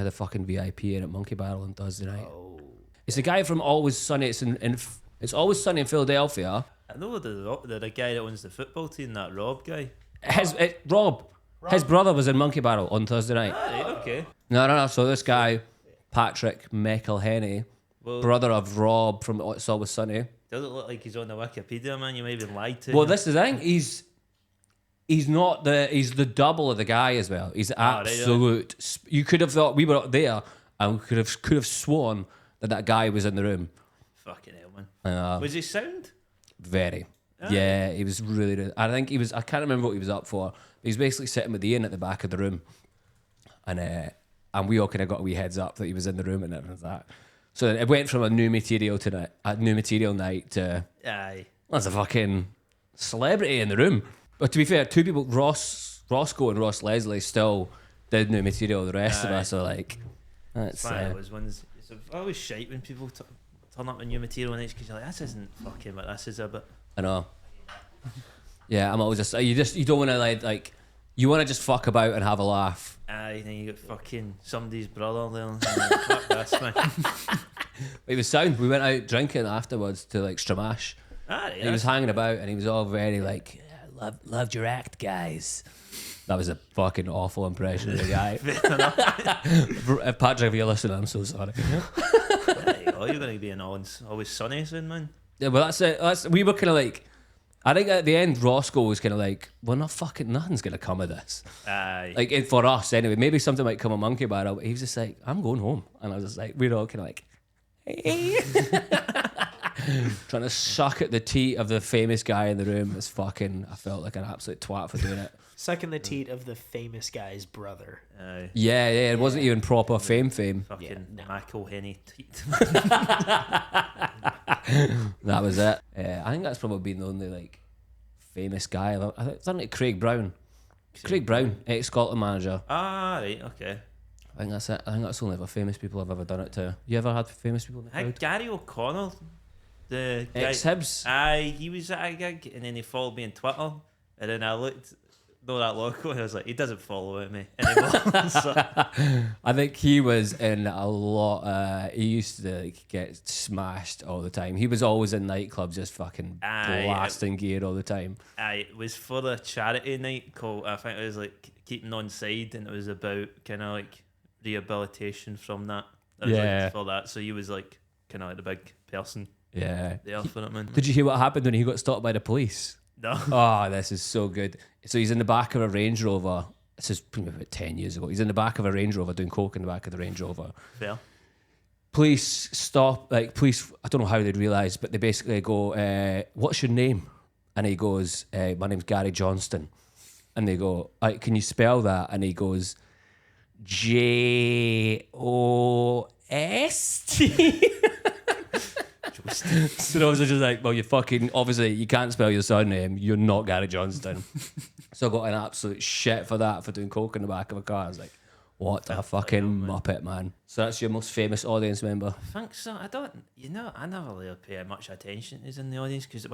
the fucking VIP in at Monkey Barrel on Thursday night. Oh. It's the guy from Always Sunny. It's Always Sunny in Philadelphia. I know the guy that owns the football team, that Rob guy. Rob. His brother was in Monkey Barrel on Thursday night. Ah, right, okay. No. So this guy, Patrick McElhenney, brother of Rob from It's Always Sunny. Doesn't look like he's on the Wikipedia, man. You might have lied to Well, him. this is the thing. He's the double of the guy as well. He's absolute. Right, you could have thought we were up there, and we could have sworn that guy was in the room. Fucking hell, man. Was he sound? Very. Yeah, he was really good. I think he was. I can't remember what he was up for. He was basically sitting with Ian at the back of the room, and we all kind of got a wee heads up that he was in the room and everything like that. So it went from a new material night to there's a fucking celebrity in the room. But to be fair, two people, Roscoe and Ross Leslie, still did new material. The rest of us are like, that's it's always shite when people turn up with new material nights because you're like, this isn't fucking what this is about. I know. Yeah, I'm always you don't want to like you want to just fuck about and have a laugh. Aye, then you got fucking somebody's brother there. And like, fuck this, man. It was sound. We went out drinking afterwards to like Stramash. He was hanging about and he was all very like, loved your act, guys. That was a fucking awful impression of the guy. Patrick, if you're listening, I'm so sorry. There you go. You're going to be in Always Sunny soon, man. Yeah, but that's it. We were kind of like, I think at the end, Roscoe was kind of like, well, nothing's going to come of this. Aye. Like, for us anyway. Maybe something might come of Monkey Barrel, but he was just like, I'm going home. And I was just like, we're all kind of like, hey. Trying to suck at the teat of the famous guy in the room. It's fucking, I felt like an absolute twat for doing it. Sucking the teat of the famous guy's brother. Yeah, it wasn't even proper fame. Fucking McElhenney teat. That was it. I think that's probably been the only like famous guy. I think it's Craig Brown. Craig Brown, ex-Scotland manager. Ah, right, okay. I think that's it. I think that's the only other famous people I've ever done it to. You ever had famous people in the crowd? Gary O'Connell, the guy. Ex-Hibs. Aye, he was at a gig and then he followed me on Twitter and then I looked that long ago and I was like, he doesn't follow me anymore. So. I think he was in a lot. He used to like, get smashed all the time. He was always in nightclubs just fucking blasting gear all the time. It was for a charity night called, I think it was like Keeping On Side, and it was about kind of like rehabilitation from that. It was like for that. So he was like kind of like the big person. Yeah. There for it, man. Did you hear what happened when he got stopped by the police? No. Oh, this is so good. So he's in the back of a Range Rover. This is probably about 10 years ago. He's in the back of a Range Rover doing coke in the back of the Range Rover. Fair. Police stop, police, I don't know how they'd realise, but they basically go, what's your name? And he goes, my name's Gary Johnston. And they go, can you spell that? And he goes, Jost. So I was just like, well, obviously you can't spell your surname. You're not Gary Johnston. So I got an absolute shit for that, for doing coke in the back of a car. I was like, what a fucking muppet, man. So that's your most famous audience member? I think so. I never really pay much attention who's in the audience because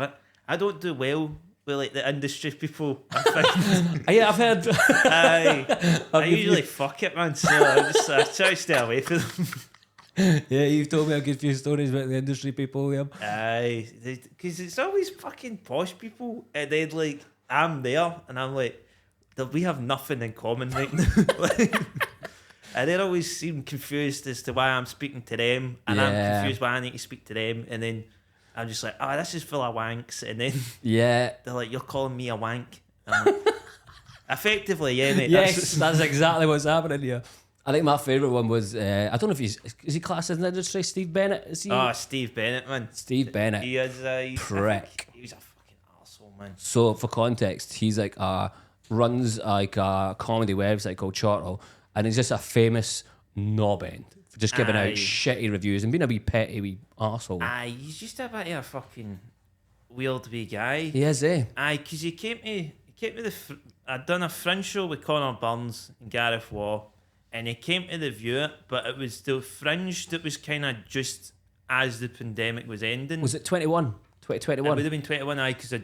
I don't do well with like the industry people. Yeah, I've heard. I usually fuck it, man. So I try to stay away from them. Yeah, you've told me a good few stories about the industry people, Liam. Aye, because it's always fucking posh people, and then like I'm there, and I'm like, we have nothing in common right now. And they always seem confused as to why I'm speaking to them, and I'm confused why I need to speak to them, and then I'm just like, this is full of wanks, and then they're like, you're calling me a wank. I'm like, effectively, yeah, mate. Yes, that's exactly what's happening here. I think my favourite one was, I don't know if is he classed as an industry, Steve Bennett? Is he? Oh, Steve Bennett, man. Steve Bennett. He is a prick. He was a fucking arsehole, man. So, for context, he's like, runs like a comedy website called Chortle, and he's just a famous knobend for just giving out shitty reviews and being a wee petty wee arsehole. He's just a bit of a fucking weird wee guy. He is, eh? Because he came to I'd done a fringe show with Connor Burns and Gareth Waugh. And he came to the View, but it was the fringe that was kind of just as the pandemic was ending. Was it 2021? It would have been 21, because I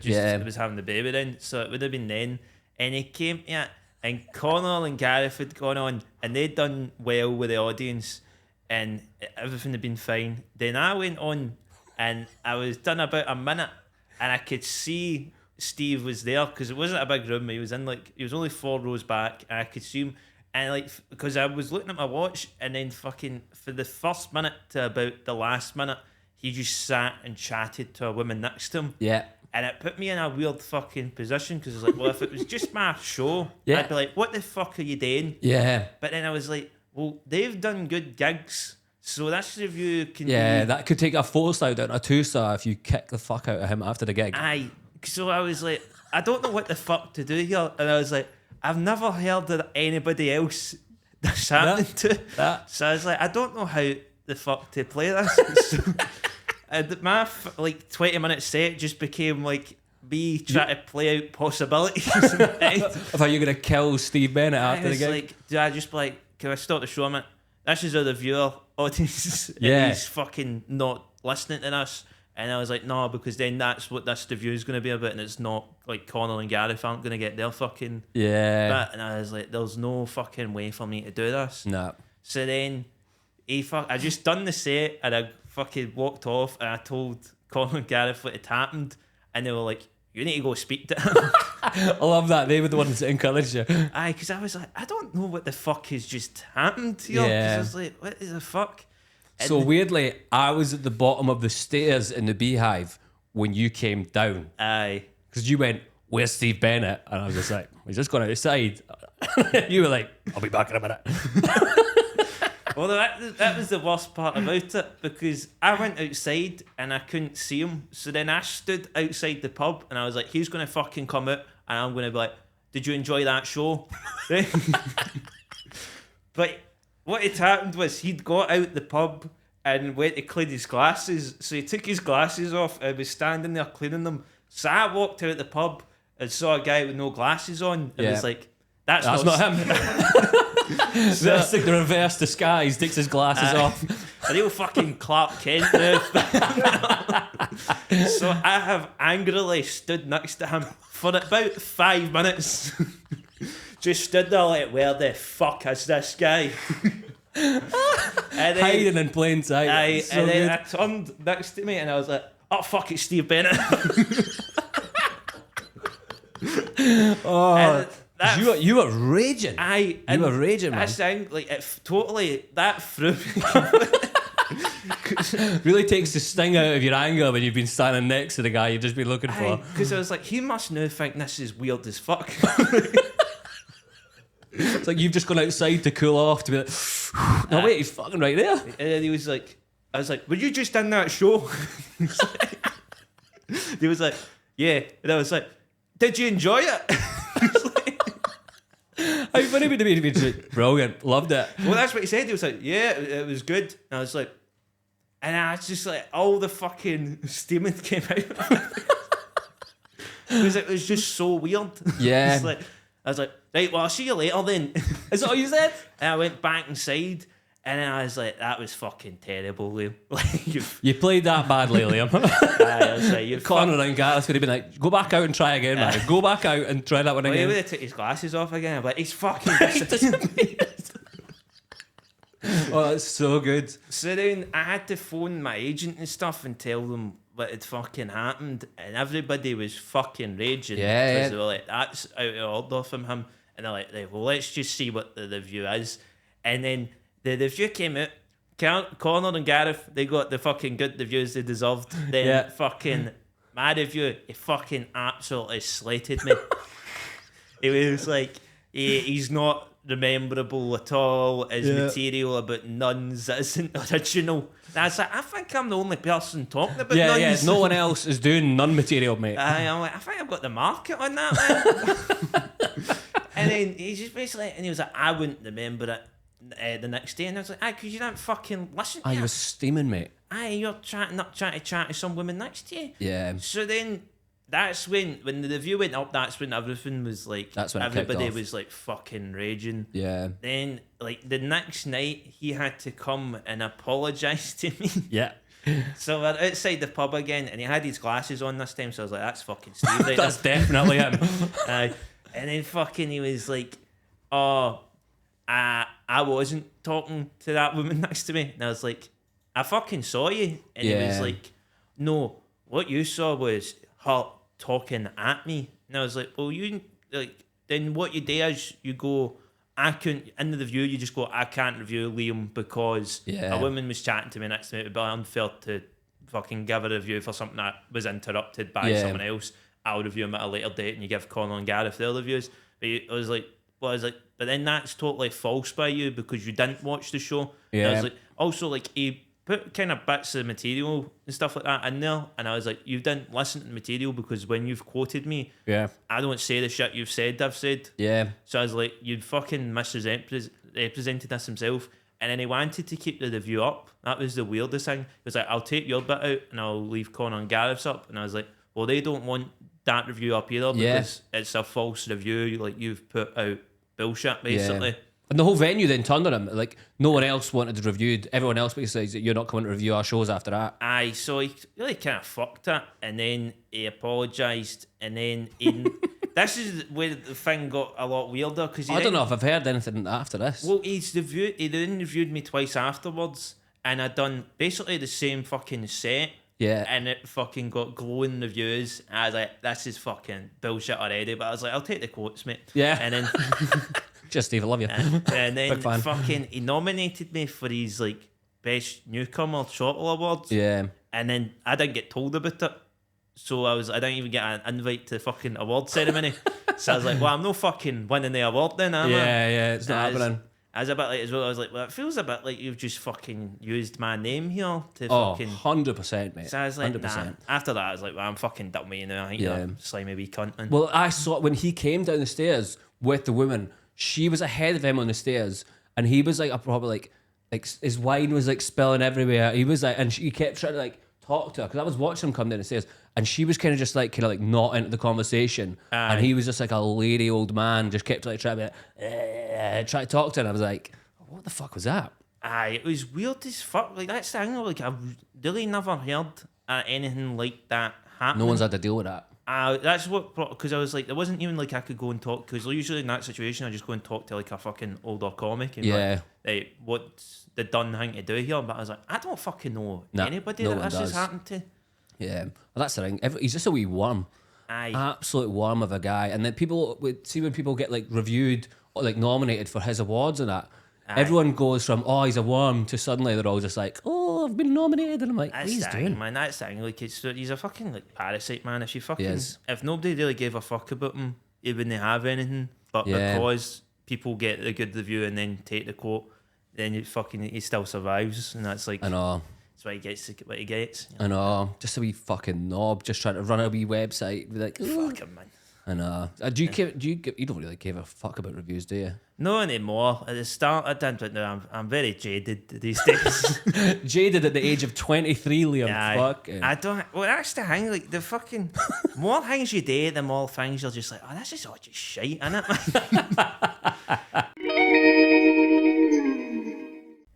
was having the baby then. So it would have been then. And he came to it, and Connor and Gareth had gone on, and they'd done well with the audience, and everything had been fine. Then I went on, and I was done about a minute, and I could see Steve was there because it wasn't a big room. He was only 4 rows back, and I could see him. And like, because I was looking at my watch, and then fucking for the first minute to about the last minute, he just sat and chatted to a woman next to him. Yeah. And it put me in a weird fucking position because I was like, well, if it was just my show, Yeah. I'd be like, what the fuck are you doing? Yeah. But then I was like, well, they've done good gigs, so this review can Yeah, be... that could take a 4-star down to a 2-star if you kick the fuck out of him after the gig. Aye. So I was like, I don't know what the fuck to do here. And I was like, I've never heard of anybody else that's happening to. So I was like, I don't know how the fuck to play this. So, and my 20-minute set just became like me trying to play out possibilities in my head. Of how you're going to kill Steve Bennett after the It's gig. like, do I just be like, can I start the show a minute? This is how the viewer audience Yeah. and he's fucking not listening to this. And I was like, no, because then that's what this review is going to be about, and it's not like Connor and Gareth aren't going to get their fucking Yeah. bit. And I was like, there's no fucking way for me to do this. Nah. So then I just done the set, and I fucking walked off, and I told Connor and Gareth what had happened, and they were like, you need to go speak to him. I love that. They were the ones that encouraged you. Aye, because I was like, I don't know what the fuck has just happened here. 'Cause Yeah. I was like, what the fuck? So weirdly, I was at the bottom of the stairs in the Beehive when you came down. Aye. Because you went, where's Steve Bennett? And I was just like, he's just gone outside. You were like, I'll be back in a minute. Well, that was the worst part about it, because I went outside and I couldn't see him. So then I stood outside the pub and I was like, he's going to fucking come out and I'm going to be like, did you enjoy that show? But what had happened was he'd got out the pub and went to clean his glasses. So he took his glasses off and was standing there cleaning them. So I walked out the pub and saw a guy with no glasses on and was like, that's not him. So, That's like the reverse disguise. Takes his glasses off. a real fucking Clark Kent now. So I have angrily stood next to him for about 5 minutes. Just stood there like, where the fuck is this guy? And then, Hiding in plain sight. So and then good. I turned next to me and I was like, oh fuck, it's Steve Bennett. Oh, that you were raging. you were raging, man. That sound like it totally that threw me. Really takes the sting out of your anger when you've been standing next to the guy you've just been looking for. Because I was like, he must now think this is weird as fuck. It's like you've just gone outside to cool off to be like, no wait, he's fucking right there. And then he was like, I was like, were you just in that show? He was like, yeah. And I was like, did you enjoy it? How funny would it be to be like, brilliant, loved it. Well, that's what he said. He was like, yeah, it was good. And I was like, and I was just like, all the fucking steaming came out. Because it was just so weird. Yeah. It's like, I was like, right, well, I'll see you later then. Is that all you said? And I went back inside, and then I was like, that was fucking terrible, Liam. Like, You played that badly, Liam. I was like, you're Connor and Gareth would have been like, go back out and try again, man. Go back out and try that one Well, he again. would have took his glasses off again. I'm like, he's fucking. Oh, that's so good. So then I had to phone my agent and stuff and tell them what had fucking happened, and everybody was fucking raging. Yeah, because yeah. they were like, that's out of order from him. And they're like, well, let's just see what the review is. And then the review came out. Connor and Gareth, they got the fucking good reviews they deserved. Then Yeah. fucking my review, he fucking absolutely slated me. He was like, he's not rememberable at all. His material about nuns isn't original. And I was like, I think I'm the only person talking about nuns. Yeah, no one else is doing nun material, mate. I'm like, I think I've got the market on that, man. And then he just basically, and he was like, I wouldn't remember it the next day. And I was like, because you don't fucking listen to You it. were steaming, mate. You're trying to chat to some woman next to you. Yeah. So then that's when the review went up, that's when everything was like, That's when it kicked everybody off. was like fucking raging. Yeah. Then like the next night he had to come and apologise to me. Yeah. So we're outside the pub again and he had his glasses on this time, so I was like, that's fucking Steve right That's definitely him. there. And then fucking he was like, oh, I wasn't talking to that woman next to me. And I was like, I fucking saw you. And he was Yeah. like, no, what you saw was her talking at me. And I was like, well, you, like, then what you do is you go, I couldn't, in the review, you just go, I can't review Liam because Yeah. a woman was chatting to me next to me. It would be unfair to fucking give a review for something that was interrupted by Yeah. someone else. I'll review them at a later date, and you give Connor and Gareth their reviews. But I was like, but then that's totally false by you because you didn't watch the show. And I Yeah. was like, also, like, he put kind of bits of material and stuff like that in there, and I was like, you didn't listen to the material because when you've quoted me, Yeah. I don't say the shit you've said, I've said. Yeah. So I was like, you fucking misrepresented this himself. And then he wanted to keep the review up. That was the weirdest thing. He was like, I'll take your bit out and I'll leave Connor and Gareth's up. And I was like, well, they don't want that review up either because it's a false review. Like, you've put out bullshit, basically. Yeah. And the whole venue then turned on him. Like, no one else wanted to review. Everyone else basically says that you're not coming to review our shows after that. Aye, so he really kind of fucked it. And then he apologised. And then he... This is where the thing got a lot weirder because I don't know if I've heard anything after this. Well, he then reviewed me twice afterwards, and I done basically the same fucking set. Yeah. And it fucking got glowing reviews. I was like, this is fucking bullshit already. But I was like, I'll take the quotes, mate. Yeah. And then Just Steve, I love you. and then Big fan. fucking he nominated me for his like best newcomer shortle awards. Yeah. And then I didn't get told about it. So I didn't even get an invite to the fucking award ceremony. So I was like, well, I'm no fucking winning the award then, am I? Yeah, it's not happening. I was a bit like, as well, I was like, well, it feels a bit like you've just fucking used my name here to Oh, fucking... 100%, mate. So I was like, 100%. nah. After that, I was like, well, I'm fucking dummy now. I think you're a slimy wee cunt. Man. Well, I saw when he came down the stairs with the woman, she was ahead of him on the stairs, and he was like, probably like his wine was like spilling everywhere. He was like, and she kept trying to like talk to her because I was watching him come down the stairs, and she was kind of not into the conversation, and he was just like a lady old man, just kept like trying to try to talk to her. And I was like, what the fuck was that? Aye, it was weird as fuck. Like, that's the thing, like, I've really never heard anything like that happen. No one's had to deal with that. That's what, because I was like, it wasn't even like I could go and talk, because usually in that situation I just go and talk to like a fucking older comic and like, hey, what's the done thing to do here? But I was like, I don't fucking know anybody no that one this has does. happened to. Yeah, well, that's the thing. He's just a wee worm. Aye. Absolute worm of a guy. And then people would see when people get like reviewed or like nominated for his awards and that. Everyone goes from, oh, he's a worm, to suddenly they're all just like, oh, I've been nominated. And I'm like, what That's he's the doing? thing, man. That's the thing. Like, he's a fucking like parasite, man. If you fucking, is. if nobody really gave a fuck about him, he wouldn't have anything. But because people get the good review and then take the quote, then he still survives, and that's like, I know. that's why he gets what he gets. I know. Just a wee fucking knob, just trying to run a wee website. Be like, Fuck him, man. I know. You don't really give a fuck about reviews, do you? No anymore. At the start, I didn't, but now I'm very jaded these days. Jaded at the age of 23, Liam. Aye. Fucking. I don't. Well, that's the thing. Like, the fucking more things you do, the more things you're just like, oh, this is all just shite, innit, man?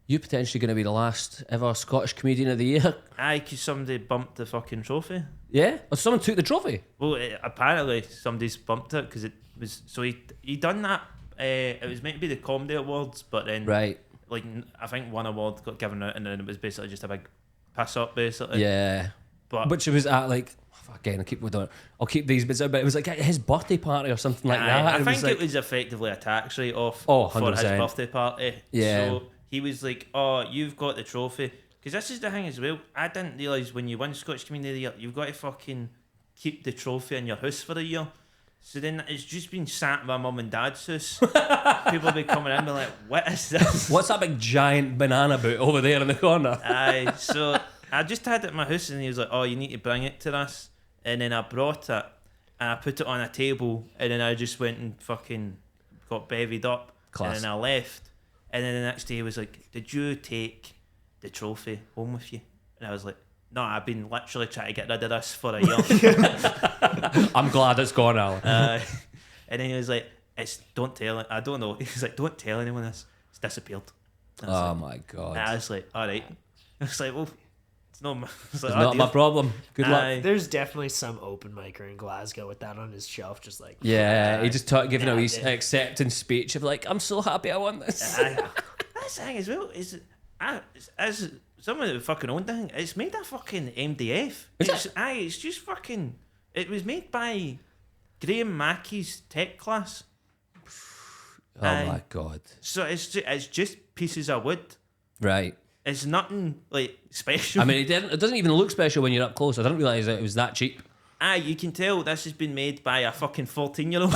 You potentially going to be the last ever Scottish comedian of the year. Aye, because somebody bumped the fucking trophy. Yeah? Or someone took the trophy. Well, apparently somebody's bumped it because it was so he done that. It was meant to be the comedy awards, but then Right. like I think one award got given out, and then it was basically just a big piss up, basically. Yeah. But Which it was at like, again, I'll keep these bits out, but it was like at his birthday party or something like that. I It think was like, it was effectively a tax write off Oh, for his 100%. birthday party. Yeah. So he was like, "Oh, you've got the trophy." Because this is the thing as well. I didn't realise when you win Scottish Comedian of the Year, you've got to fucking keep the trophy in your house for a year. So then it's just been sat in my mum and dad's house. People be coming in and be like, what is this? What's that big giant banana boot over there in the corner? Aye, so I just had it in my house, and he was like, oh, you need to bring it to this. And then I brought it, and I put it on a table, and then I just went and fucking got bevied up. Class. And then I left. And then the next day he was like, did you take the trophy home with you? And I was like, no, I've been literally trying to get rid of this for a year. I'm glad it's gone, Alan. And then he was like, don't tell it. I don't know. He was like, don't tell anyone this. It's disappeared. And I was Oh like, my God. and I was like, all right. I was like, well, It's not my, it's like, It's not my problem. Good luck. Aye. There's definitely some open micer in Glasgow with that on his shelf, just like Yeah, he just giving a wee yeah. acceptance speech of like, I'm so happy I won this. Aye. That's the thing as well. As someone that fucking owned the thing, it's made a fucking MDF. It's just fucking. It was made by Graham Mackey's tech class. Oh my god. So it's just pieces of wood. Right. It's nothing like special. I mean, it doesn't even look special when you're up close. I didn't realise that it was that cheap. You can tell this has been made by a fucking 14-year-old.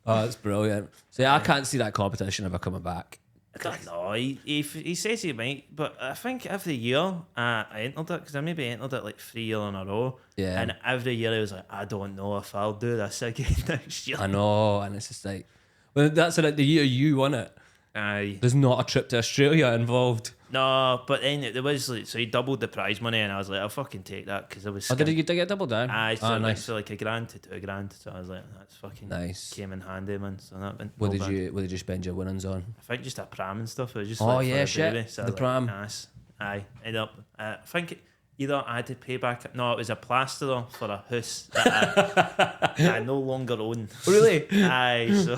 Oh, that's brilliant. So I can't see that competition ever coming back. I don't know. He says he might, but I think every year I entered it because I maybe entered it like 3 years in a row. Yeah. And every year I was like, I don't know if I'll do this again next year. I know, and it's just like, well, that's like the year you won it. Aye. There's not a trip to Australia involved. No, but then there was like, so he doubled the prize money, and I was like, I'll fucking take that because I was. Oh, did you get double down? Aye, so oh, it went nice. for like $1,000 to $2,000. So I was like, that's fucking Nice. came in handy, man. So that went. What no did bad. What did you spend your winnings on? I think just a pram and stuff. It was just. Oh, like, for yeah, the shit. baby. So I The was pram. Like, nice. Aye, ended up. I think either I had to pay back. No, it was a plasterer for a house that I no longer own. Really? Aye, so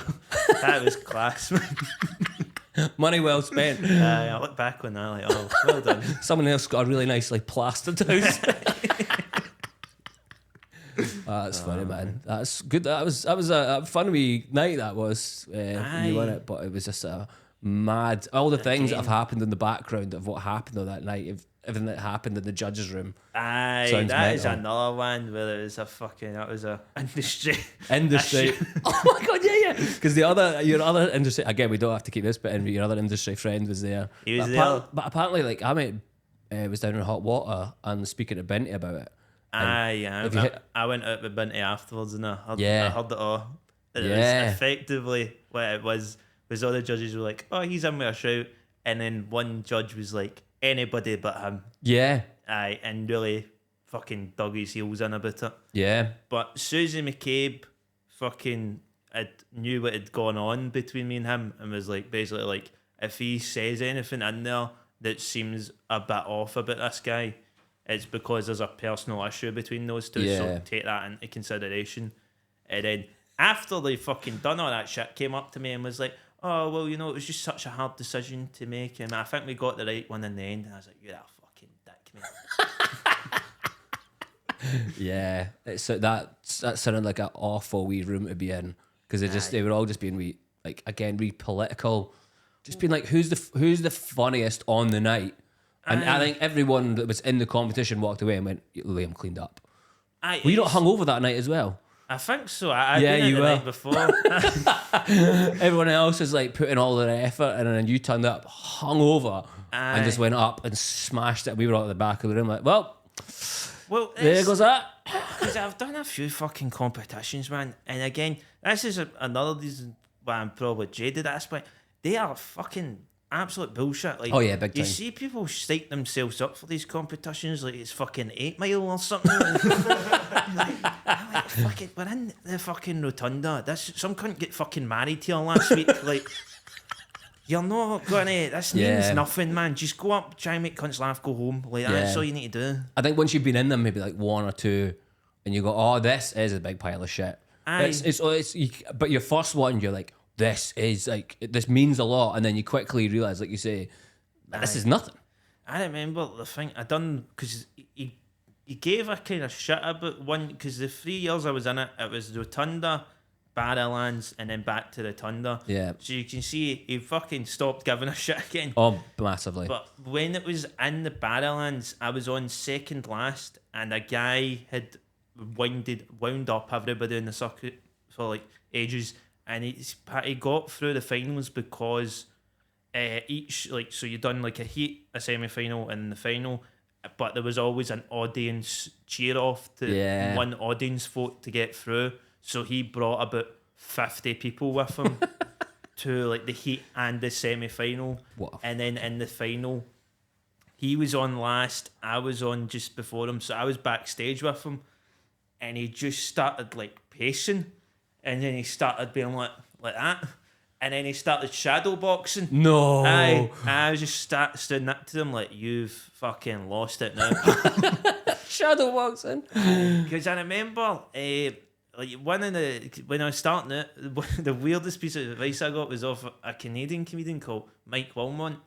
that was class, man. Money well spent. I look back on that like, oh, well done. Someone else got a really nicely plastered house. That's funny, man. That's good. That was a fun wee night. That was when you won Aye. it, but it was just a mad. All the things that have game. happened in the background of what happened on that night. Everything that happened in the judges' room. Aye, Sounds that is mental. another one where it was that was a industry. Industry. Oh my god, yeah. Because your other industry, again, we don't have to keep this bit in, but your other industry friend was there. He was but there. But apparently, like, I was down in hot water and speaking to Binty about it. Aye, have you hit- I went out with Binty afterwards and I heard it all. It Yeah. was effectively what it was all the judges were like, oh, he's in with a shout, and then one judge was like, anybody but him. Yeah. Aye, and really fucking dug his heels in about it. Yeah. But Susie McCabe fucking knew what had gone on between me and him and was like, basically like, if he says anything in there that seems a bit off about this guy, it's because there's a personal issue between those two. Yeah. So take that into consideration. And then after they fucking done all that shit, came up to me and was like, oh, well, it was just such a hard decision to make. And I think we got the right one in the end. And I was like, you're a fucking dick, mate. Yeah. It's that sounded like an awful wee room to be in because they were all just being wee, like, again, wee political, just being like, who's the funniest on the night. And I think everyone that was in the competition walked away and went, Liam cleaned up. Aye, Were you not hungover that night as well? I think so. I'd Yeah, been in you the were. night before. Everyone else was like putting all their effort in, and then you turned up hungover and just Aye. went up and smashed it. We were all at the back of the room like, well, Well, there goes that. because I've done a few fucking competitions, man. And again, this is another reason why I'm probably jaded at this point. They are fucking absolute bullshit. Like, Oh, yeah, big you time. see people stake themselves up for these competitions like it's fucking 8 Mile or something. like, fucking, we're in the fucking rotunda. Some cunt get fucking married here last week. Like, you're not going to. This means Yeah. nothing, man. Just go up, try and make cunts laugh, go home. Like, that's Yeah. all you need to do. I think once you've been in them, maybe like one or two, and you go, oh, this is a big pile of shit. Aye. But your first one, you're like, this means a lot, and then you quickly realise, like you say, this is nothing. I remember the thing I done because he gave a kind of shit about one because the 3 years I was in it, it was Rotunda, Barrowlands, and then back to Rotunda. Yeah. So you can see he fucking stopped giving a shit again. Oh, massively. But when it was in the Barrowlands, I was on second last, and a guy had wound up everybody in the circuit for like ages, and he got through the finals because each, like, so you done like a heat, a semi-final, and the final, but there was always an audience cheer off to Yeah. one audience vote to get through. So he brought about 50 people with him to like the heat and the semi-final. What? And then in the final, he was on last, I was on just before him, so I was backstage with him, and he just started like pacing, and then he started being like that, and then he started shadow boxing. No. I was just stood up to him like, you've fucking lost it now. Shadow boxing. Because I remember, like when I was starting it, the weirdest piece of advice I got was off a Canadian comedian called Mike Wilmont,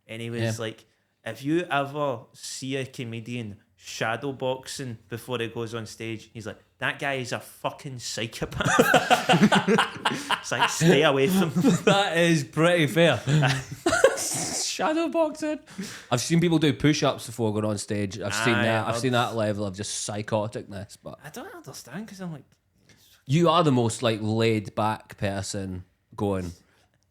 and he was like, if you ever see a comedian shadow boxing before he goes on stage, he's like, that guy is a fucking psychopath. It's like, stay away from him. That is pretty fair. Shadow boxing. I've seen people do push-ups before going on stage. I've seen that level of just psychoticness. But I don't understand, because I'm like, you are the most like laid back person going.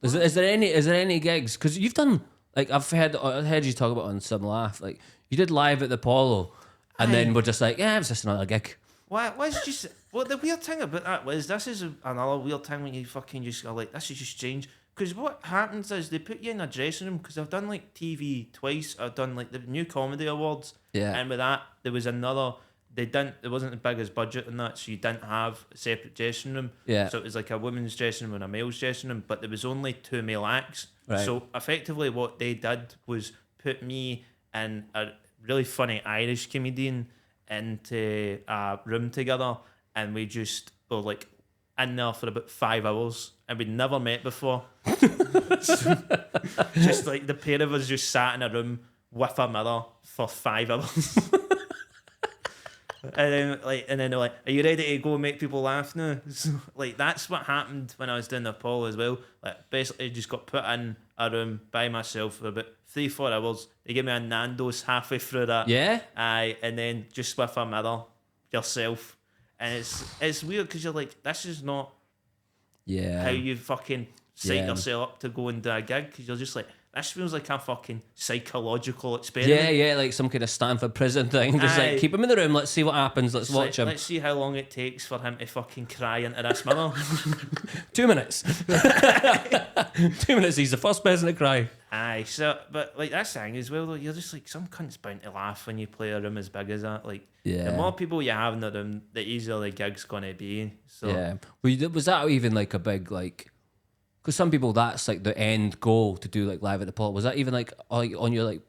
Is there any gigs? Because you've done like I've heard you talk about on Some Laugh. Like you did live at the Apollo, and then we're just like, yeah, it was just another gig. what was just the weird thing about that was, this is another weird thing when you fucking just go like, this is just strange. Because what happens is they put you in a dressing room, because I've done like TV twice. I've done like the New Comedy Awards, and with that there was another. There wasn't as big as budget in that, so you didn't have a separate dressing room. Yeah. So it was like a women's dressing room and a male's dressing room, but there was only 2 male acts. Right. So effectively what they did was put me and a really funny Irish comedian into a room together, and we just were like in there for about 5 hours, and we'd never met before. Just like the pair of us just sat in a room with a mirror for 5 hours. And then they're like, are you ready to go make people laugh now? So, like, that's what happened when I was doing the Apollo as well. Like, basically just got put in a room by myself for about 3-4 hours. They gave me a Nando's halfway through that. Yeah. And then just with a mirror yourself. And it's weird, because you're like, this is not how you fucking set yourself up to go and do a gig, because you're just like, this feels like a fucking psychological experiment. Yeah, like some kind of Stanford prison thing. Just like, keep him in the room, let's see what happens, let's watch him. Let's see how long it takes for him to fucking cry into this mirror. 2 minutes. 2 minutes, he's the first person to cry. Aye, so, but like that's the thing as well, though, you're just like, some cunt's bound to laugh when you play a room as big as that. Like, the more people you have in the room, the easier the gig's gonna be. So, yeah. Was that even like a big, like, because some people that's like the end goal to do like live at the Apollo. Was that even like on your like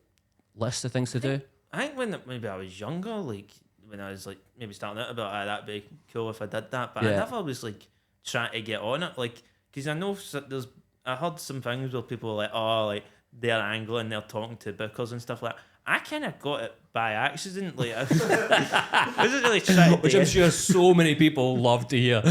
list of things to do? I think when maybe I was younger, like when I was like maybe starting out about, that'd be cool if I did that, but I never was like trying to get on it, like, because I know I heard some things where people were like, oh, like they're angling, they're talking to bookers and stuff like that. I kind of got it by accident, like I wasn't really trying to, which I'm sure so many people love to hear.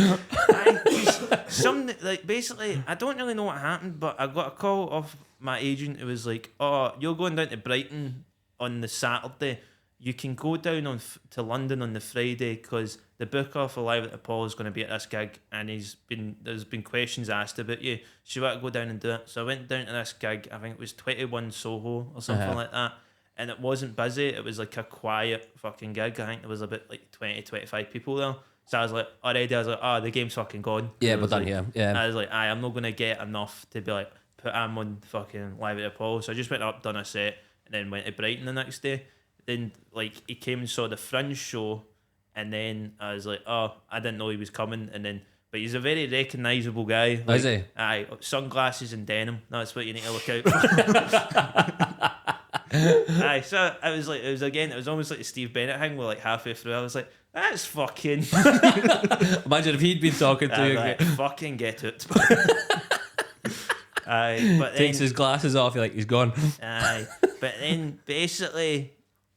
Some, like, basically, I don't really know what happened, but I got a call off my agent. It was like, oh, you're going down to Brighton on the Saturday. You can go down to London on the Friday, because the booker for Live at the Apollo is going to be at this gig, and there's been questions asked about you. So you want to go down and do it? So I went down to this gig. I think it was 21 Soho or something like that. And it wasn't busy. It was like a quiet fucking gig. I think there was about like 20, 25 people there. So I was like, oh, the game's fucking gone. Yeah, we're done here. Yeah. I was like, I'm not going to get enough to be like, put him on fucking Live at the Apollo. So I just went up, done a set, and then went to Brighton the next day. Then, like, he came and saw the Fringe show, and then I was like, oh, I didn't know he was coming. And then, but he's a very recognisable guy. Like, is he? Aye, sunglasses and denim. That's what you need to look out for. Aye, so it was almost like the Steve Bennett thing. We're like halfway through, I was like, that's fucking. Imagine if he'd been talking to you. Like, fucking get it. Aye, but takes his glasses off, you're like, he's gone. Aye, but then basically,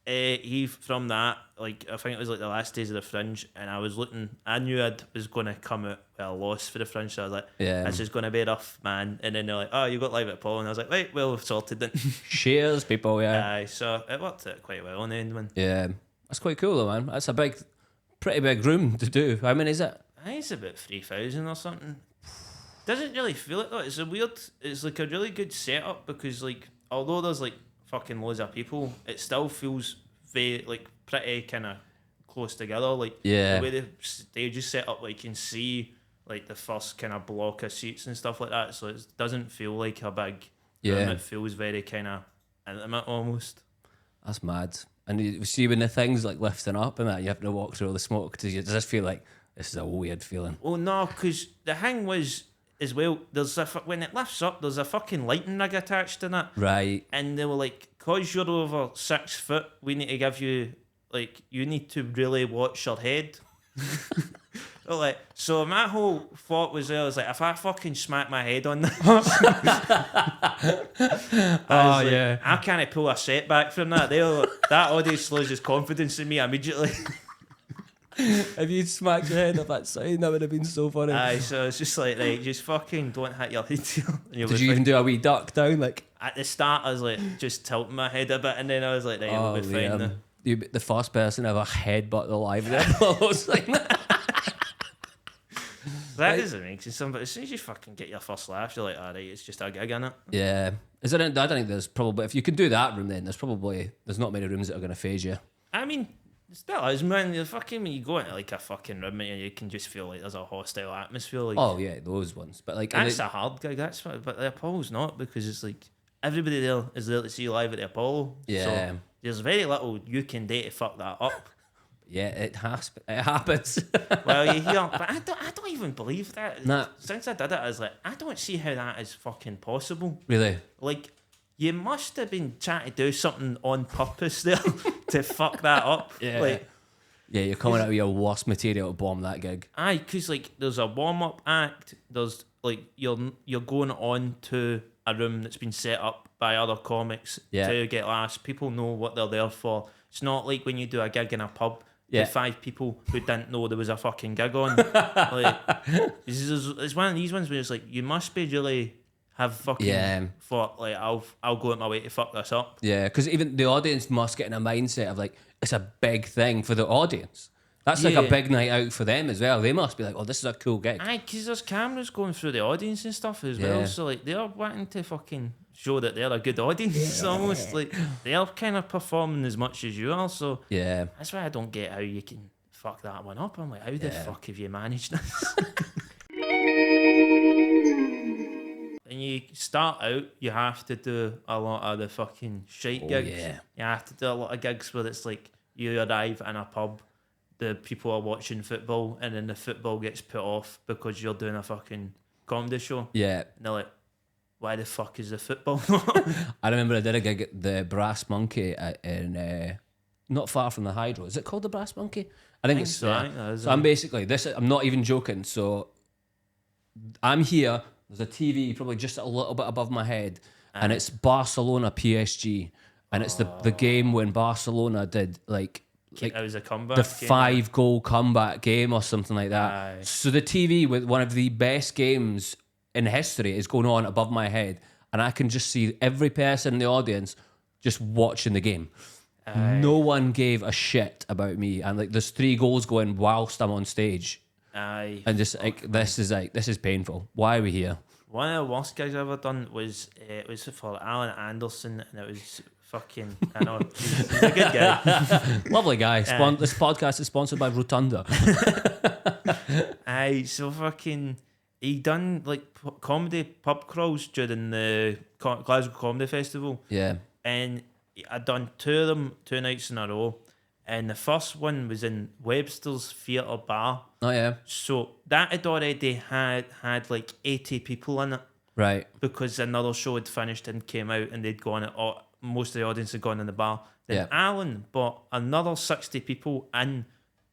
he from that, like, I think it was like the last days of the Fringe, and I knew I was going to come out with a loss for the Fringe, so I was like, this is going to be rough, man. And then they're like, oh, you got Live at Apollo, and I was like, right, well, we've sorted it. Cheers, people, yeah. Aye, so it worked out quite well in the end, man. Yeah, that's quite cool though, man. That's a pretty big room to do. How many is it? I think it's about 3,000 or something. Doesn't really feel it though. It's like a really good setup, because like, although there's like fucking loads of people, it still feels very like pretty kind of close together. Like, the way the stage is set up, like, you can see like the first kind of block of seats and stuff like that. So it doesn't feel like a big room. It feels very kind of intimate almost. That's mad. And you see when the thing's like lifting up and that, you have to walk through all the smoke. Does it just feel like this is a weird feeling? Well, no, because the thing was, as well, when it lifts up, there's a fucking lighting rig attached in it. Right. And they were like, cause you're over 6 foot, we need to give you, like, you need to really watch your head. Like, so my whole thought was, I was like, if I fucking smack my head on this, I can't pull a setback from that. That audience loses confidence in me immediately. If you'd smacked your head up that side, that would have been so funny. Aye, so it's just like, right, just fucking don't hit your head. Did you even do a wee duck down? Like at the start, I was like, just tilting my head a bit, and then I was like, right, we'll be fine now. You the first person to ever headbutt the live there. That is amazing. But as soon as you fucking get your first laugh, you're like, alright, it's just a gig, innit? Yeah. Is there? I don't think there's probably, if you can do that room, then there's not many rooms that are going to phase you. I mean, still is, man. You're fucking, when you go into like a fucking room, and you can just feel like there's a hostile atmosphere. Like, oh yeah, those ones. But like that's a hard gig. But the Apollo's not, because it's like everybody there is there to see you live at the Apollo. Yeah. So there's very little you can do to fuck that up. Yeah, it happens. Well, you hear, but I don't even believe that. Nah. Since I did it, I was like, I don't see how that is fucking possible. Really? Like, you must have been trying to do something on purpose there to fuck that up. Yeah. Like, yeah, you're coming out with your worst material to bomb that gig. aye, because like there's a warm up act. There's like you're going on to a room that's been set up by other comics to get laughs. People know what they're there for. It's not like when you do a gig in a pub. Yeah. 5 people who didn't know there was a fucking gig on. Like, it's one of these ones where it's like, you must be really have fucking thought, like, I'll go out my way to fuck this up. Yeah, because even the audience must get in a mindset of like, it's a big thing for the audience. That's like a big night out for them as well. They must be like, oh, this is a cool gig. Aye, because there's cameras going through the audience and stuff as well. So like, they're wanting to fucking show that they're a good audience. Almost like they're kind of performing as much as you are. So yeah, that's why I don't get how you can fuck that one up. I'm like, how the fuck have you managed this? When you start out, you have to do a lot of the fucking shite gigs. Yeah. You have to do a lot of gigs where it's like you arrive in a pub, the people are watching football, and then the football gets put off because you're doing a fucking comedy show. Yeah. And they're like, why the fuck is the football? I remember I did a gig at the Brass Monkey in not far from the Hydro. Is it called the Brass Monkey? I think it's so. I think that is, so I'm basically I'm not even joking. So I'm here. There's a TV probably just a little bit above my head, and it's Barcelona PSG, and it's the game when Barcelona did like it was a comeback. The 5-goal comeback game or something like that. Aye. So the TV with one of the best games in history is going on above my head, and I can just see every person in the audience just watching the game. Aye. No one gave a shit about me, and like there's 3 goals going whilst I'm on stage. Aye. And just like this is painful. Why are we here? One of the worst gigs I've ever done was it was for Alan Anderson, and it was fucking. I know he's a good guy, lovely guy. This podcast is sponsored by Rotunda. Aye, so fucking. He done like comedy pub crawls during the Glasgow Comedy Festival. Yeah. And I'd done 2 of them 2 nights in a row. And the first one was in Webster's Theatre Bar. Oh, yeah. So that had already had like 80 people in it. Right. Because another show had finished and came out, and they'd gone, most of the audience had gone in the bar. Then Alan brought another 60 people in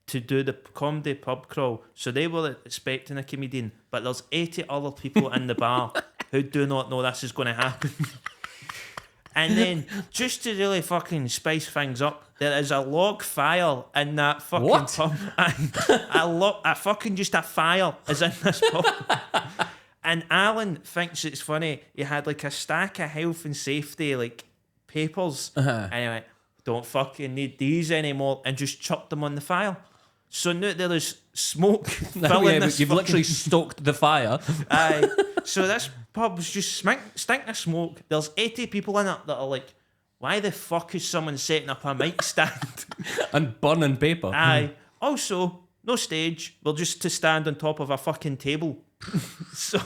to do the comedy pub crawl. So they were expecting a comedian, but there's 80 other people in the bar who do not know this is going to happen. And then, just to really fucking spice things up, there is a log fire in that fucking pub. A fucking just a fire is in this pub. And Alan thinks it's funny. He had like a stack of health and safety like papers. And he went, don't fucking need these anymore, and just chucked them on the fire. So now there is smoke filling this. You've literally stoked the fire. Aye. So this pub's just stinking of smoke. There's 80 people in it that are like, why the fuck is someone setting up a mic stand? And burning paper. Aye. Also, no stage. We're just to stand on top of a fucking table. So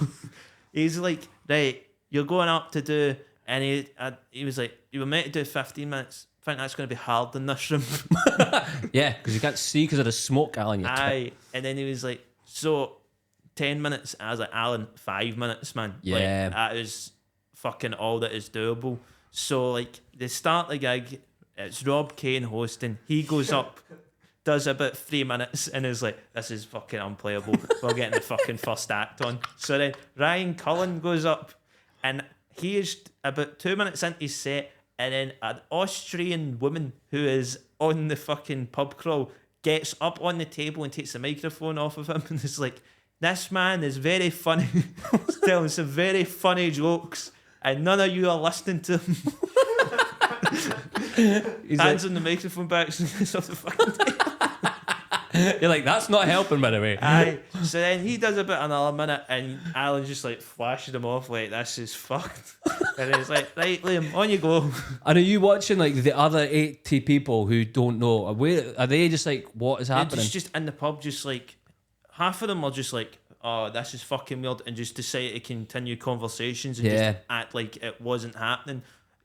he's like, right, you're going up to do, and he was like, you were meant to do 15 minutes. I think that's going to be hard in this room. Yeah, because you can't see because of the smoke, Alan. Aye. And then he was like, so 10 minutes. I was like, Alan, 5 minutes, man. Yeah. Like, that is fucking all that is doable. So, like, they start the gig. It's Rob Kane hosting. He goes up, does about 3 minutes, and is like, this is fucking unplayable. We're getting the fucking first act on. So then Ryan Cullen goes up, and he is about 2 minutes into his set, and then an Austrian woman who is on the fucking pub crawl gets up on the table and takes the microphone off of him and is like, this man is very funny. He's telling some very funny jokes, and none of you are listening to him. Hands on the microphone back so he gets off the fucking table. You're like, that's not helping, by the way. Aye. So then he does about another minute, and Alan's just like flashing him off like, this is fucked. And he's like, right, Liam, on you go. And are you watching like the other 80 people who don't know? Are they just like, what is happening? It's just in the pub, just like, half of them are just like, oh, this is fucking weird, and just decide to continue conversations and just act like it wasn't happening,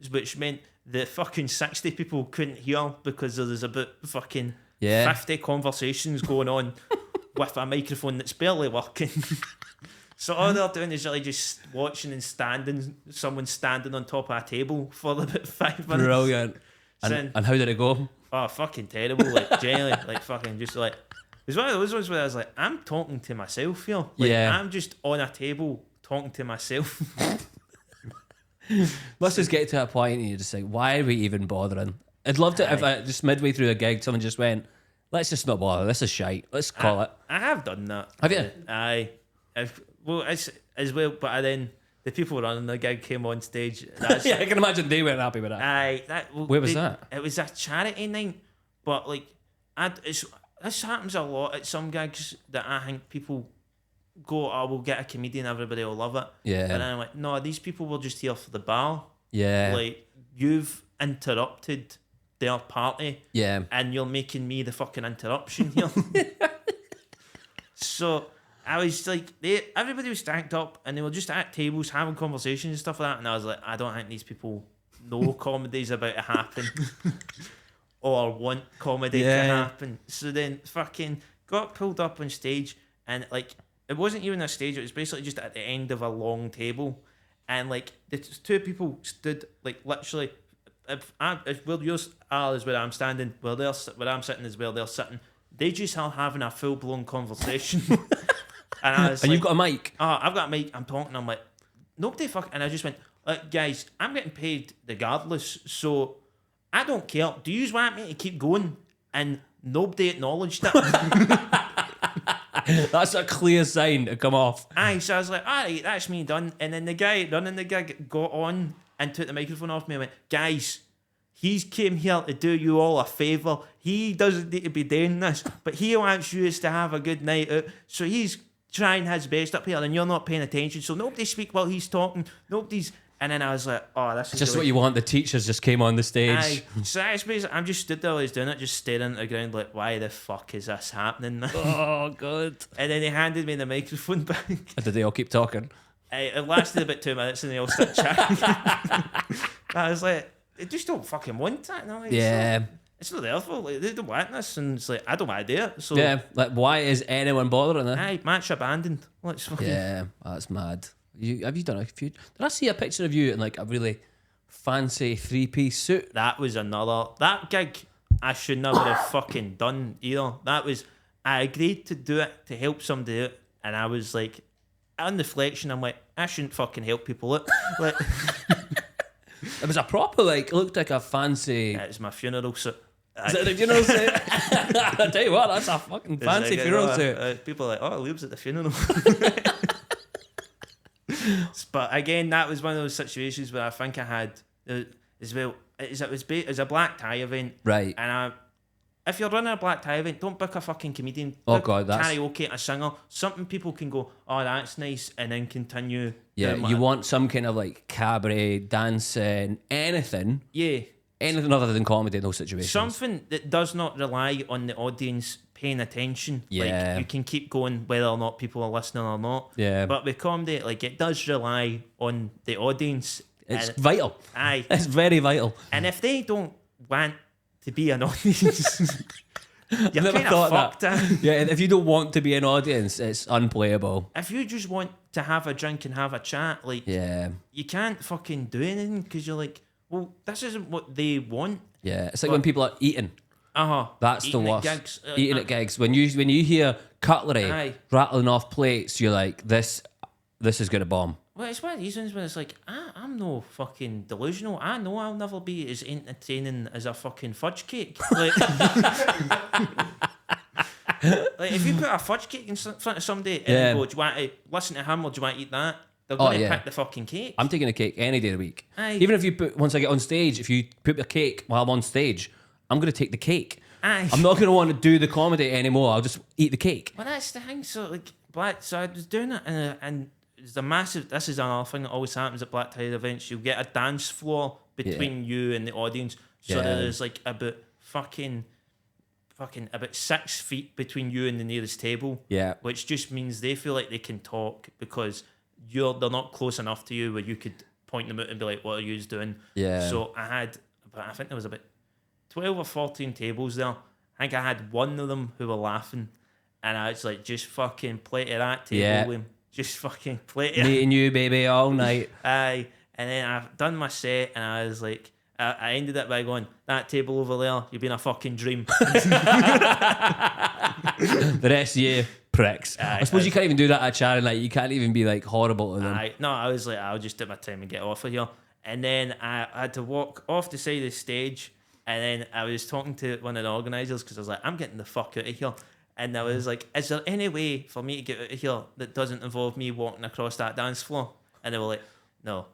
which meant the fucking 60 people couldn't hear because there was about fucking 50 conversations going on with a microphone that's barely working. So all they're doing is really just watching and someone standing on top of a table for about 5 minutes. Brilliant. And how did it go? Oh, fucking terrible. Like, generally, like, fucking just like, it was one of those ones where I was like, I'm talking to myself here. Like, I'm just on a table talking to myself. Let's just get to a point and you're just like, why are we even bothering? I'd love to if I just midway through a gig someone just went, let's just not bother, this is shite, let's call it. I have done that. Have you? Aye. Well, it's as well, but then the people running the gig came on stage. Yeah, I can imagine they weren't happy with that. Aye. Where was that? It was a charity night, but like, this happens a lot at some gigs that I think people go, oh, we'll get a comedian, everybody will love it. Yeah. And I'm like, no, these people were just here for the bar. Yeah. Like, you've interrupted their party. Yeah. And you're making me the fucking interruption here. So I was like, everybody was stacked up and they were just at tables having conversations and stuff like that. And I was like, I don't think these people know comedy's about to happen or want comedy to happen. So then fucking got pulled up on stage, and like, it wasn't even a stage, it was basically just at the end of a long table, and like the two people stood like literally, if where yours are is where I'm standing, where I'm sitting is where they're sitting. They just are having a full blown conversation. And I was and like, you've got a mic. Oh, I've got a mic, I'm talking, I'm like, nobody and I just went, guys, I'm getting paid regardless, so I don't care. Do you want me to keep going? And nobody acknowledged it. That's a clear sign to come off. Aye, so I was like, alright, that's me done. And then the guy running the gig got on and took the microphone off me and went, guys, he's came here to do you all a favour. He doesn't need to be doing this, but he wants you to have a good night out. So he's trying his best up here and you're not paying attention. So nobody speak while he's talking. And then I was like, oh, this is just really... what you want. The teachers just came on the stage. Aye. So that's basically, I'm just stood there while he's doing it, just staring at the ground like, why the fuck is this happening? Oh, God. And then he handed me the microphone back. And did they all keep talking? It lasted about 2 minutes and they all started chatting. I was like, they just don't fucking want that. No? It's not their fault. Like, they don't want this, and it's like, I don't want to do it. So yeah, like, why is anyone bothering it? Aye, match abandoned. Let's fucking... Yeah, that's mad. Have you done a few? Did I see a picture of you in like a really fancy 3-piece suit? That was that gig I should never have fucking done either. I agreed to do it to help somebody out, and I was like, on reflection, I'm like, I shouldn't fucking help people out. Like, it was a proper, like, it looked like a fancy... It's my funeral suit. Is it the funeral suit? I tell you what, that's a fucking fancy funeral suit. People are like, oh, Luke's at the funeral. But again, that was one of those situations where I think I had as well. It was a black tie event, right? And if you're running a black tie event, don't book a fucking comedian. Oh God, that's karaoke, a singer, something people can go, oh, that's nice, and then continue. Yeah, you want some kind of like cabaret, dancing, anything. Yeah. Anything other than comedy in those situations. Something that does not rely on the audience paying attention. Yeah. Like, you can keep going whether or not people are listening or not. Yeah. But with comedy, like, it does rely on the audience. It's vital. Aye. It's very vital. And if they don't want to be an audience, You're never kind of thought fucked. that. Yeah, and if you don't want to be an audience, it's unplayable. If you just want to have a drink and have a chat, like, Yeah. you can't fucking do anything because you're like, well, this isn't what they want. Yeah. It's like when people are eating. That's Eating the at worst. gigs. Eating at gigs. When you hear cutlery Aye. rattling off plates, you're like, this is gonna bomb. Well, it's one of these ones where it's like, I'm no fucking delusional. I know I'll never be as entertaining as a fucking fudge cake. Like, like if you put a fudge cake in front of somebody and they go, do you want to listen to him or do you want to eat that? They're going to pick the fucking cake. I'm taking a cake any day of the week. Aye. Even if you once I get on stage, if you put a cake while I'm on stage, I'm going to take the cake. Aye. I'm not going to want to do the comedy anymore. I'll just eat the cake. Well, that's the thing. So I was doing it and it's a massive. This is another thing that always happens at black tie events. You'll get a dance floor between you and the audience, so that there's like about fucking about 6 feet between you and the nearest table. Yeah. Which just means they feel like they can talk because they're not close enough to you where you could point them out and be like, "What are you doing?" Yeah. So I think there was about 12 or 14 tables there. I think I had one of them who were laughing, and I was like, just fucking play to that table, Liam. Just fucking play to Me and you, baby, all night. Aye. And then I done my set, and I was like, I ended it by going, that table over there, you've been a fucking dream. The rest of you, pricks. Aye, I suppose you can't even do that at a charity night. You can't even be like horrible to them. No, I was like, I'll just do my time and get off of here. And then I had to walk off the side of the stage, and then I was talking to one of the organisers because I was like, I'm getting the fuck out of here. And I was like, is there any way for me to get out of here that doesn't involve me walking across that dance floor? And they were like, no.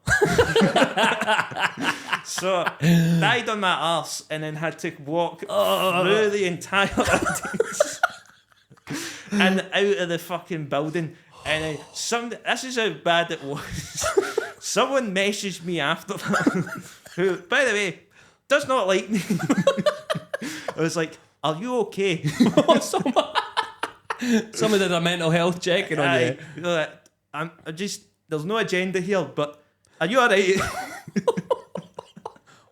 So died on my arse and then had to walk through the entire audience and out of the fucking building. And then this is how bad it was. Someone messaged me after that, who, by the way, does not like me. I was like, are you okay? Someone did a mental health checking on you. I'm just, there's no agenda here, but are you alright?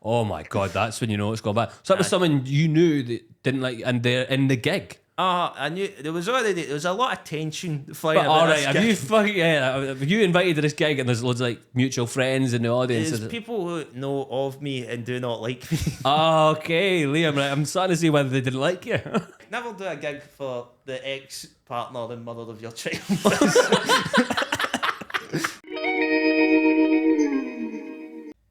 Oh my God, that's when you know it's gone bad. So that was someone you knew that didn't like, and they're in the gig. I knew there was a lot of tension flying But about all right, this have gig. you fucking have you invited to this gig and there's loads of like mutual friends in the audience? There's people who know of me and do not like me. Oh, okay, Liam. Right, I'm starting to see whether they didn't like you. Never do a gig for the ex-partner and mother of your child.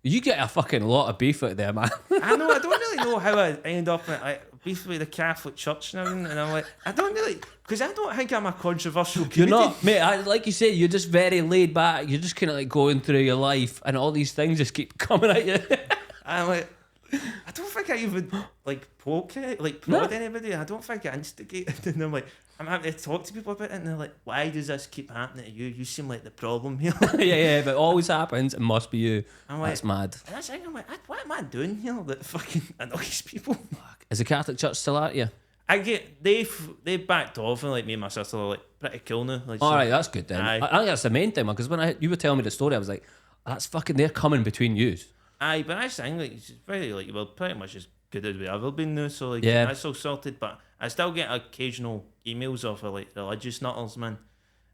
You get a fucking lot of beef out there, man. I know. I don't really know how I end up in like beef with the Catholic Church and everything. And I'm like, I don't really, because I don't think I'm a controversial comedian. You're not, mate. Like you said, you're just very laid back. You're just kind of like going through your life, and all these things just keep coming at you. I'm like, I don't think I even like prod anybody. I don't think I instigated. And I'm like, I'm having to talk to people about it, and they're like, why does this keep happening to you? You seem like the problem here. yeah. If it always happens, it must be you. I'm like, that's mad. And that's like, I'm like, what am I doing here that fucking annoys people? Is the Catholic Church still at you? They backed off, and like me and my sister are like pretty cool now. Like, All right, that's good then. Aye. I think that's the main thing, because when you were telling me the story, I was like, that's fucking, they're coming between you. Aye, but I think like it's very like we're pretty much as good as we ever been now. So like Yeah. that's all sorted. But I still get occasional emails off of like religious nutters, man.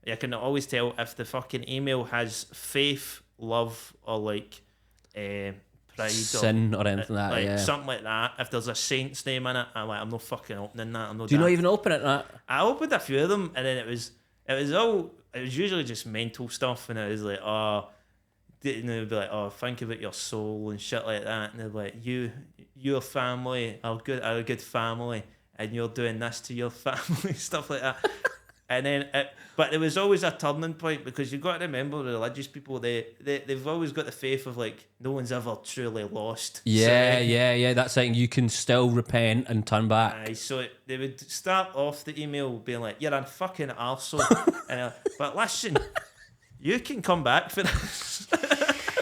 I can always tell if the fucking email has faith, love, or like pride, Sin or anything like that, yeah. something like that. If there's a saint's name in it, I'm like, I'm not fucking opening that. I'm not. Do you not even open it? That? I opened a few of them, and then it was usually just mental stuff, and it was like, oh. And they'd be like, oh, think about your soul and shit like that. And they'd be like, your family are a good family, and you're doing this to your family, stuff like that. And then, but there was always a turning point, because you've got to remember the religious people, they've always got the faith of like, no one's ever truly lost. Yeah. That's saying you can still repent and turn back. Aye, so they would start off the email being like, you're a fucking arsehole. And but listen, you can come back for this.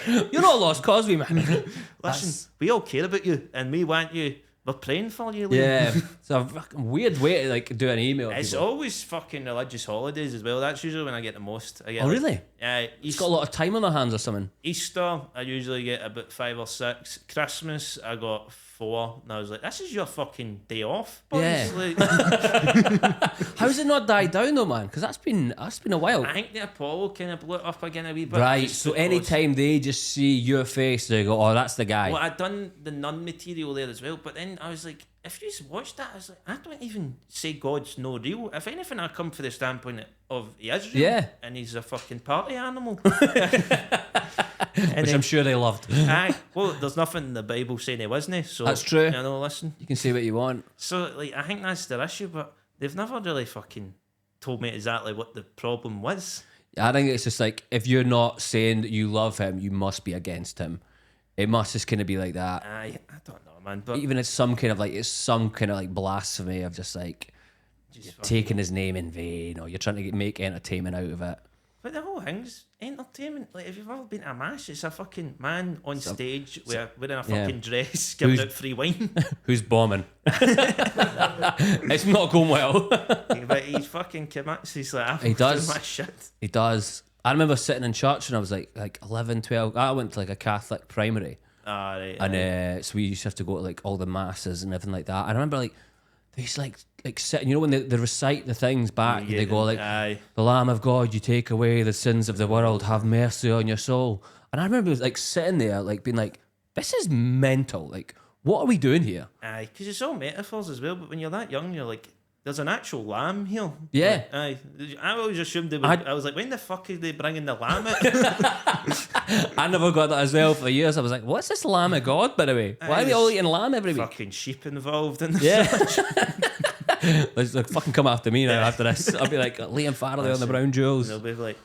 You're not a lost cause, we man. Listen, we all care about you, and we want you. We're praying for you, Liam. Yeah, it's a fucking weird way to like do an email. It's people. always fucking religious holidays as well. That's usually when I get the most. I get Oh, really? Yeah, He's got a lot of time on their hands or something. Easter, I usually get about 5 or 6. Christmas, I got 4, and I was like, this is your fucking day off, boys. Yeah. Like, How's it not died down though, man? Because that's been a while. I think the Apollo kind of blew it up again a wee bit. Right, just so because- anytime they just see your face, they go, oh, that's the guy. Well, I'd done the nun material there as well, but then I was like, if you watched that, I was like, I don't even say God's no real. If anything, I come for the standpoint of he is real, Yeah. and he's a fucking party animal. Which I'm sure they loved. Aye, well, there's nothing in the Bible saying he wasn't, so That's true. You know, listen. You can say what you want. So, like, I think that's their issue, but they've never really fucking told me exactly what the problem was. I think it's just like, if you're not saying that you love him, you must be against him. It must just kind of be like that. I don't know, man, but Even it's some kind of like blasphemy of just like just you're fucking- taking his name in vain, or you're trying to make entertainment out of it. But the whole thing's entertainment. Like, if you've ever been to a mass, it's a fucking man on stage wearing a fucking dress, giving Who's- out free wine. Who's bombing? It's not going well. But he's fucking commits. He's like, He does. my shit. He does. I remember sitting in church when I was like 11, 12. I went to like a Catholic primary. Ah, right. And so we used to have to go to like all the masses and everything like that. And I remember like they used to like sit, you know, when they recite the things back, they go like, aye. the Lamb of God, you take away the sins of the world, have mercy on your soul. And I remember like sitting there, like being like, this is mental. Like, what are we doing here? Aye, because it's all metaphors as well. But when you're that young, you're like, there's an actual lamb here. Yeah. Like, aye. I always assumed they would. I was like, when the fuck are they bringing the lamb out? I never got that as well for years. I was like, what's this Lamb of God, by the way? Why are we all eating lamb every week? Fucking sheep involved in this. Yeah. Let's fucking come after me now after this. I'll be like, Liam Farrelly on the Brown Jewels. They'll be like,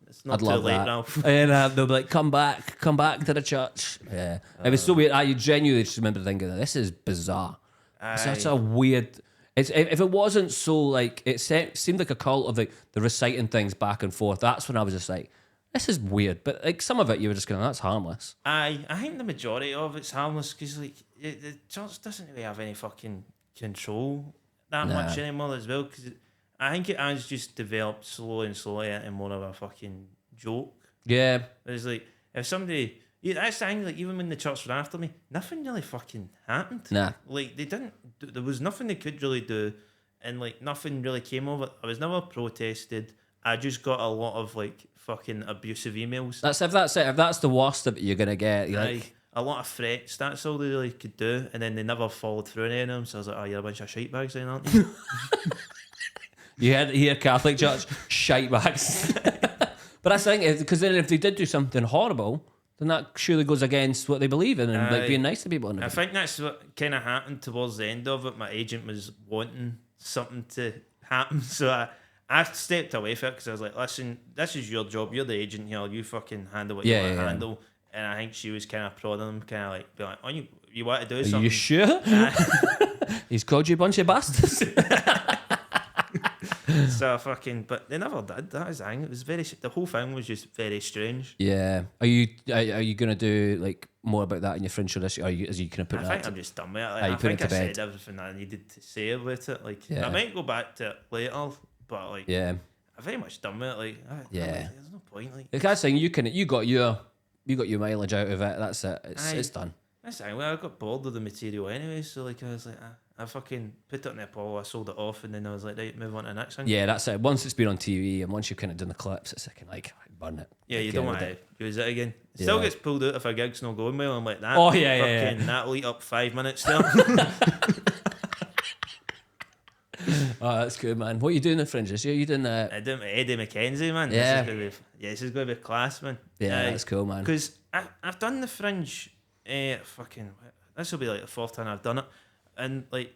it's not I'd too love late that. now. And they'll be like, come back to the church. Yeah. It was so weird. I genuinely just remember thinking, this is bizarre. It's such a weird... If it wasn't so like... It seemed like a cult of like the reciting things back and forth. That's when I was just like, this is weird. But like some of it, you were just going, that's harmless. I think the majority of it's harmless because like the church doesn't really have any fucking control that much anymore as well. Because I think it has just developed slowly into more of a fucking joke. Yeah. It's like if somebody, that's the thing. Like even when the church were after me, nothing really fucking happened. Nah. Like they didn't. There was nothing they could really do, and like nothing really came of it. I was never protested. I just got a lot of like fucking abusive emails. If that's the worst of it you're gonna get, you're like, A lot of threats. That's all they really could do, and then they never followed through any of them. So I was like, "Oh, you're a bunch of shite bags, then, aren't you?" you hear Catholic church shite bags. But that's the thing, because then if they did do something horrible, then that surely goes against what they believe in and like being nice to people. And I think that's what kind of happened towards the end of it. My agent was wanting something to happen, so I stepped away from it because I was like, listen, this is your job. You're the agent here. You fucking handle what you want to handle. And I think she was kind of prodding him, kind of like, be like, oh, you want to do something? Are you sure? He's called you a bunch of bastards. So fucking, but they never did. That was the thing. It was the whole thing was just very strange. Yeah. Are you gonna do like more about that in your Fringe show this year? Are you gonna put I that? think I'm just done with it. Like, you I put it think I to bed. said everything I needed to say about it. Like, Yeah. I might go back to it later, but like, Yeah. I'm very much done with it. Like, there's no point. Like, Like that's the thing, you got your mileage out of it. That's it. It's done. that's the thing. Well, I got bored of the material anyway, so like, I was like, I fucking put it in the Apollo, I sold it off, and then I was like, right, move on to the next thing. Yeah, that's it. Once it's been on TV and once you've kind of done the clips, it's like burn it. Yeah, you Get don't rid want of to it. use it again. It still Yeah. gets pulled out if a gig's not going well. I'm like that. Oh, yeah. That'll eat up 5 minutes still. Oh, that's good, man. What are you doing in the Fringe this year? You doing I did Eddie McKenzie, man. Yeah. This is going to be class, man. Yeah, that's cool, man. Because I've done the Fringe, this will be like the 4th time I've done it. And like,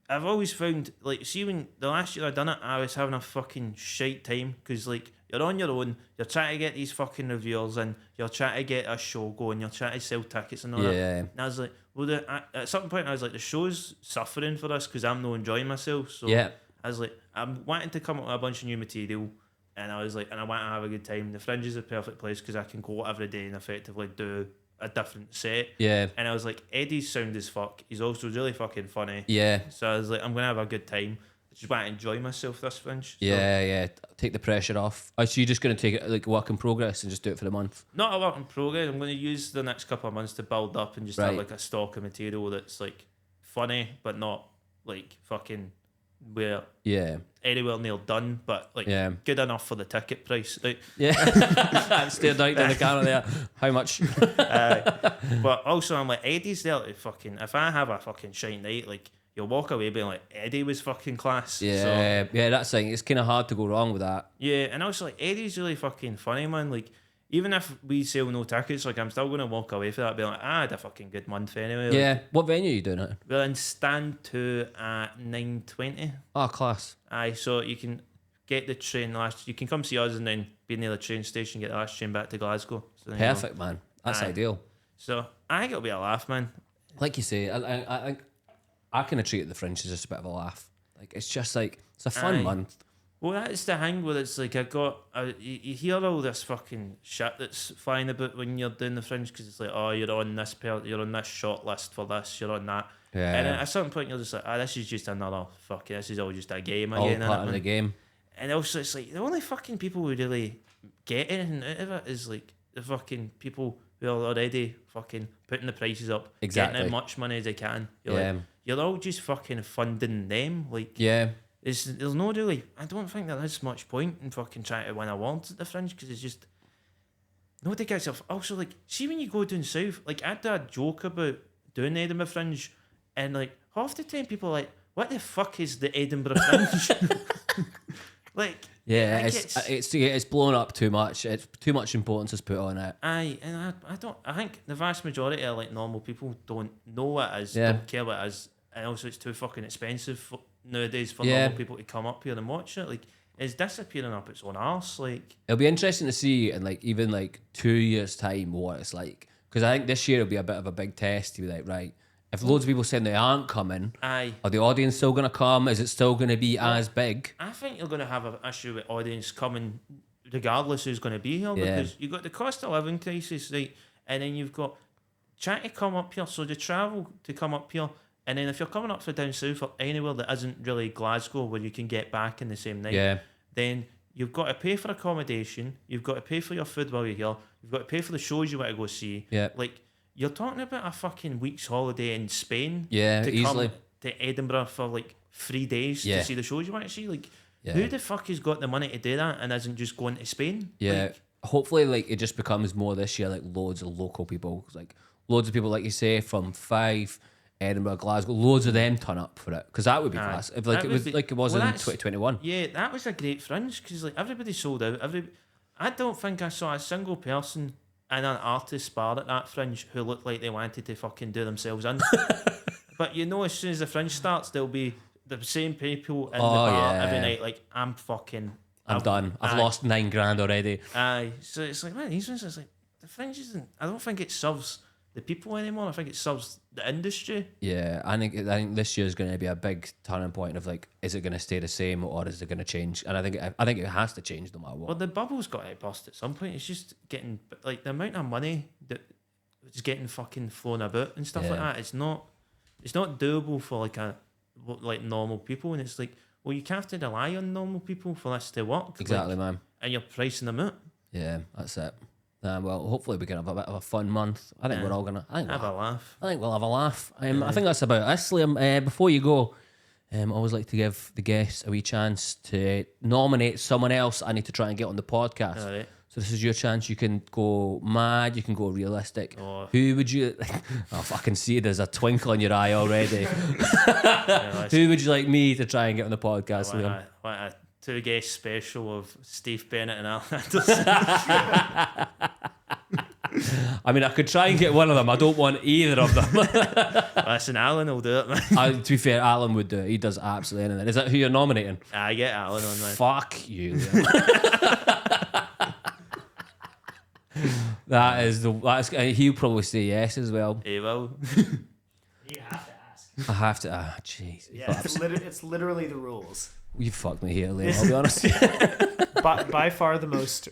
I've always found, like, see when the last year I done it, I was having a fucking shite time. Because like, you're on your own, you're trying to get these fucking reviewers in, you're trying to get a show going, you're trying to sell tickets and all that. Yeah. And I was like, well, at some point I was like, the show's suffering for this because I'm not enjoying myself. So Yeah. I was like, I'm wanting to come up with a bunch of new material, and I was like, and I want to have a good time. The Fringe is a perfect place because I can go every day and effectively do a different set. Yeah. And I was like, Eddie's sound as fuck. He's also really fucking funny. Yeah. So I was like, I'm gonna have a good time. just want to enjoy myself this fringe. So, Yeah. Take the pressure off. Oh, so you're just going to take it like work in progress and just do it for the month? not a work in progress. I'm going to use the next couple of months to build up and just have like a stock of material that's like funny, but not like fucking where anywhere near done, but like good enough for the ticket price. Like, Stared right down the camera there. How much? but also I'm like, Eddie's there to fucking, if I have a fucking shine night, like you'll walk away being like, Eddie was fucking class. Yeah, that's thing. It's kind of hard to go wrong with that. Yeah, and also like Eddie's really fucking funny, man. Like, even if we sell no tickets, like I'm still gonna walk away for that, being like, I had a fucking good month anyway. Yeah. Like, What venue are you doing it? we're in stand 2 at 9:20. Oh, class. Aye, so you can get the train you can come see us and then be near the train station, get the last train back to Glasgow. So Perfect, man. That's ideal. So I think it'll be a laugh, man. Like you say, I think I kind of treat the Fringe as just a bit of a laugh. Like it's just like it's a fun month. Well, that's the thing where it's like you hear all this fucking shit that's flying about when you're doing the Fringe, because it's like, oh, you're on this you're on this short list for this, you're on that. Yeah. And at a certain point you're just like, this is just another fucking, this is all just a game All again. part of the game. And also it's like the only fucking people who really get anything out of it is like the fucking people who are already fucking putting the prices up, Exactly. getting as much money as they can. Like, you're all just fucking funding them. Like, there's no really, I don't think there is much point in fucking trying to win awards at the Fringe, because it's just nobody gets it. Also, like, see when you go down south, like I did a joke about doing the Edinburgh Fringe, and like half the time people are like, what the fuck is the Edinburgh Fringe? Like, it's blown up too much. It's too much importance is put on it. Aye, and I think the vast majority of like normal people don't know what it is, don't care what it is, and also it's too fucking expensive nowadays for normal people to come up here and watch it. Like, it's disappearing up its own arse. Like, it'll be interesting to see in like even like 2 years time what it's like, because I think this year will be a bit of a big test to be like, right, if loads of people saying they aren't coming, are the audience still going to come? Is it still going to be as big? I think you're going to have an issue with audience coming regardless who's going to be here, because you've got the cost of living crisis, right? And then you've got trying to come up here, so the travel to come up here, and then if you're coming up for down south or anywhere that isn't really Glasgow where you can get back in the same night, then you've got to pay for accommodation, you've got to pay for your food while you're here, you've got to pay for the shows you want to go see. Like, you're talking about a fucking week's holiday in Spain to easily come to Edinburgh for like 3 days to see the shows you want to see. Like, who the fuck has got the money to do that and isn't just going to Spain? Like, hopefully, like, it just becomes more this year, like loads of local people, like loads of people, like you say, from Fife, Edinburgh, Glasgow, loads of them turn up for it, because that would be class. If like it was like it was in 2021. Yeah, that was a great Fringe, because like everybody sold out. I don't think I saw a single person in an artist bar at that Fringe who looked like they wanted to fucking do themselves in. But you know, as soon as the Fringe starts, there'll be the same people in the bar every night. Like, I'm done. I've lost $9,000 already. Aye, so it's like, man, these ones, it's like the Fringe isn't. I don't think it serves the people anymore. I think it serves the industry. Yeah, I think this year is going to be a big turning point of like, is it going to stay the same or is it going to change? And I think it has to change no matter what. Well, the bubble's got to burst at some point. It's just getting like the amount of money that is getting fucking flown about and stuff like that. It's not doable for like normal people, and it's like, well, you can't have to rely on normal people for this to work. Exactly, like, man. And you're pricing them out. Yeah, that's it. Well, hopefully we can have a bit of a fun month. I think we're all gonna have a laugh. I think we'll have a laugh. I think that's about it. Liam, before you go, I always like to give the guests a wee chance to nominate someone else I need to try and get on the podcast. All right. So this is your chance. You can go mad. You can go realistic. Who would you? I can see there's a twinkle in your eye already. Who would you like me to try and get on the podcast, Liam? What a 2-guest special of Steve Bennett and Alan Anderson. I mean, I could try and get one of them. I don't want either of them. Listen, Alan will do it, man. To be fair, Alan would do it. He does absolutely anything. Is that who you're nominating? I get Alan on, man. Fuck you. He'll probably say yes as well. He will. You have to ask. I have to. Jeez. Yeah, it's literally the rules. You fucked me here, Liam. I'll be honest. by far the most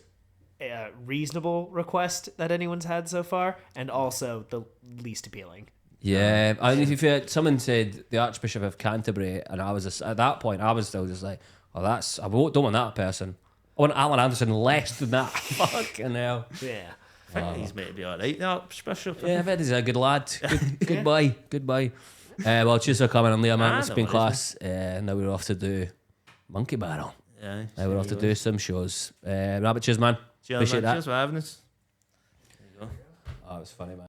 reasonable request that anyone's had so far, and also the least appealing. Yeah, and if you someone said the Archbishop of Canterbury, and I was just, at that point, I was still just like, oh, don't want that person. I want Alan Anderson less than that. Fucking hell. Yeah. I think he's meant to be alright. No, special. Yeah, I bet he's a good lad. Good boy. Good boy. Well, cheers for coming on, Liam, man. It's been no class. Now we're off to do Monkey Barrel. Yeah. Now we're off to do some shows. Rabbit, cheers, man. Cheers, Appreciate man. that. Cheers for having us. Oh, it was funny, man.